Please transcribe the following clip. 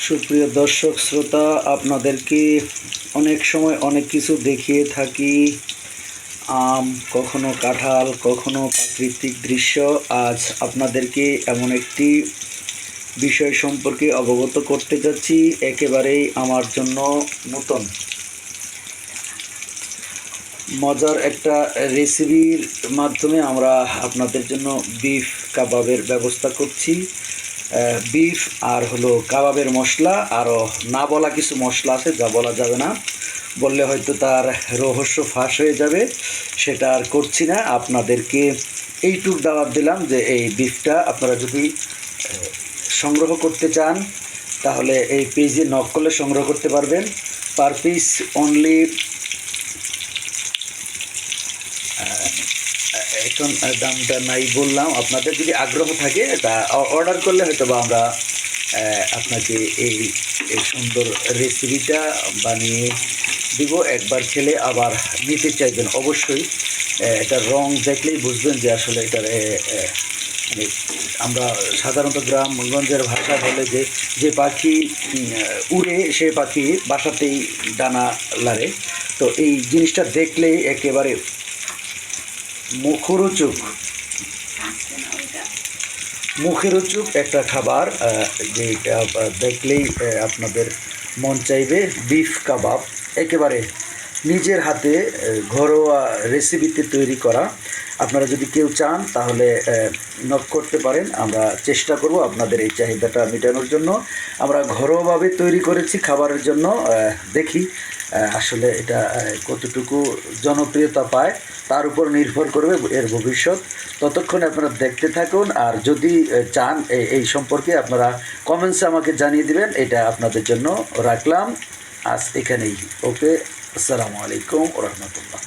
সুপ্রিয় দর্শক শ্রোতা, আপনাদেরকে অনেক সময় অনেক কিছু দেখিয়ে থাকি। আম, কখনো কাঁঠাল, কখনো প্রাকৃতিক দৃশ্য। আজ আপনাদেরকে এমন একটি বিষয় সম্পর্কে অবগত করতে যাচ্ছি, একেবারেই আমার জন্য নতুন মজার একটা রেসিপির মাধ্যমে আমরা আপনাদের জন্য বিফ কাবাবের ব্যবস্থা করছি। বিফ আর হলো কাবাবের মশলা, আরও না বলা কিছু মশলা আছে যা বলা যাবে না, বললে হয়তো তার রহস্য ফাঁস হয়ে যাবে। সেটা আর করছি না। আপনাদেরকে এইটুক দাওয়াত দিলাম যে এই বিফটা আপনারা যদি সংগ্রহ করতে চান তাহলে এই পেজে নক করলে সংগ্রহ করতে পারবেন। পার পিস অনলি, এখন দামটা নাই বললাম, আপনাদের যদি আগ্রহ থাকে তা অর্ডার করলে হয়তো বা আমরা আপনাকে এই সুন্দর রেসিপিটা বানিয়ে দিব। একবার খেলে আবার নিতে চাইবেন অবশ্যই। এটার রং দেখলেই বুঝবেন যে আসলে এটার মানে আমরা সাধারণত গ্রামগঞ্জের ভাষা বলে যে যে পাখি উড়ে সে পাখি বাসাতেই ডানা লাড়ে। তো এই জিনিসটা দেখলেই একেবারে মুখেরোচক একটা খাবার, যেটা দেখলেই আপনাদের মন চাইবে। বিফ কাবাব একেবারে নিজের হাতে ঘরোয়া রেসিপিতে তৈরি করা। আপনারা যদি কেউ চান তাহলে নক করতে পারেন। আমরা চেষ্টা করব আপনাদের এই চাহিদাটা মেটানোর জন্য। আমরা ঘরোয়াভাবে তৈরি করেছি খাবারের জন্য। দেখি আসলে এটা কতটুকু জনপ্রিয়তা পায়, তার উপর নির্ভর করবে এর ভবিষ্যৎ। ততক্ষণে আপনারা দেখতে থাকুন। আর যদি চান এই সম্পর্কে আপনারা কমেন্টসে আমাকে জানিয়ে দিবেন। এটা আপনাদের জন্য রাখলাম আজ এখানেই। ওকে, আসসালামু আলাইকুম ওয়া রাহমাতুল্লাহ।